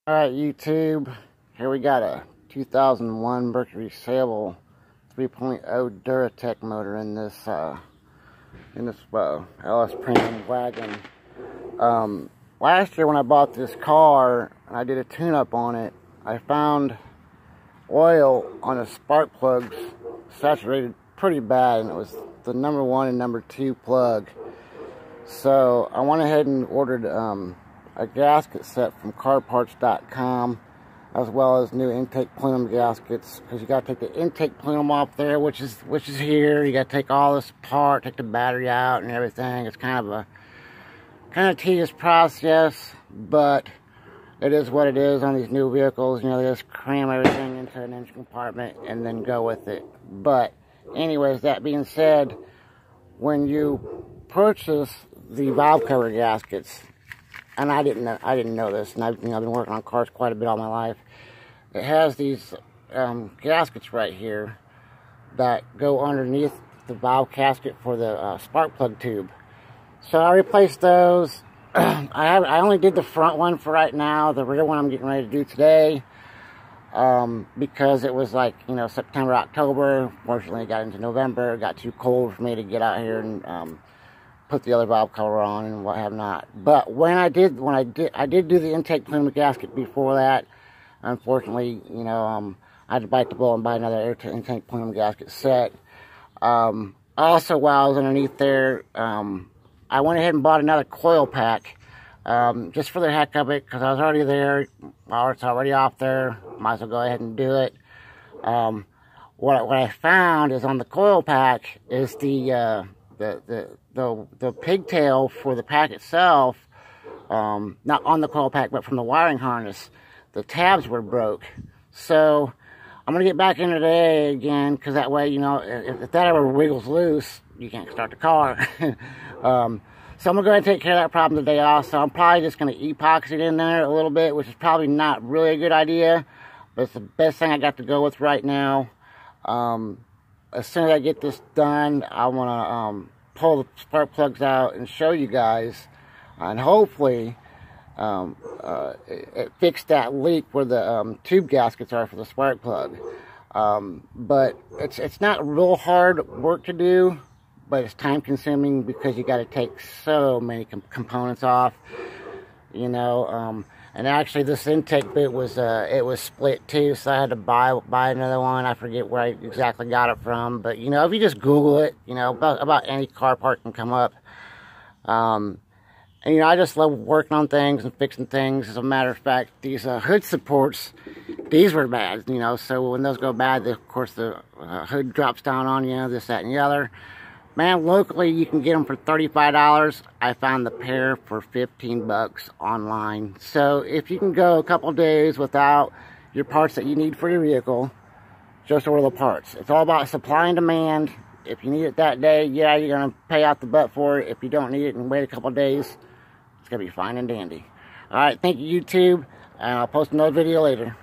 Alright, YouTube, here we got a 2001 Mercury Sable 3.0 Duratec motor in this LS Premium wagon. Last year when I bought this car and I did a tune-up on it, I found oil on the spark plugs saturated pretty bad, and it was the number 1 and number 2 plug. So I went ahead and ordered a gasket set from carparts.com, as well as new intake plenum gaskets, because you got to take the intake plenum off there, which is here. You got to take all this apart, take the battery out and everything. It's kind of tedious process, but it is what it is on these new vehicles. You know, they just cram everything into an engine compartment and then go with it. But anyways, that being said, when you purchase the valve cover gaskets, and I didn't know this, and I've been working on cars quite a bit all my life. It has these gaskets right here that go underneath the valve gasket for the spark plug tube. So I replaced those. I only did the front one for right now. The rear one I'm getting ready to do today, because it was like, you know, September, October. Fortunately, it got into November. It got too cold for me to get out here and put the other valve cover on and what have not. But I did do the intake plenum gasket before that. Unfortunately, you know, I had to bite the bullet and buy another intake plenum gasket set. Also, while I was underneath there, I went ahead and bought another coil pack, just for the heck of it, because I was already there. Well, it's already off there. Might as well go ahead and do it. What I found is on the coil pack is the pigtail for the pack itself, not on the coil pack, but from the wiring harness. The tabs were broke. So I'm going to get back in today again, because that way, you know, if that ever wiggles loose, you can't start the car. So I'm going to go ahead and take care of that problem today also. I'm probably just going to epoxy it in there a little bit, which is probably not really a good idea, but it's the best thing I got to go with right now. As soon as I get this done, I want to pull the spark plugs out and show you guys, and hopefully it fixed that leak where the tube gaskets are for the spark plug. But it's not real hard work to do, but it's time consuming because you got to take so many components off, you know. And actually this intake boot was it was split too, so I had to buy another one. I forget where I exactly got it from, but you know, if you just Google it, you know, about any car part can come up. And you know, I just love working on things and fixing things. As a matter of fact, these hood supports, these were bad, you know, so when those go bad, of course the hood drops down on you, this, that, and the other. Man, locally you can get them for $35. I found the pair for 15 bucks online. So if you can go a couple days without your parts that you need for your vehicle, just order the parts. It's all about supply and demand. If you need it that day, yeah, you're going to pay out the butt for it. If you don't need it and wait a couple days, it's going to be fine and dandy. Alright, thank you, YouTube, and I'll post another video later.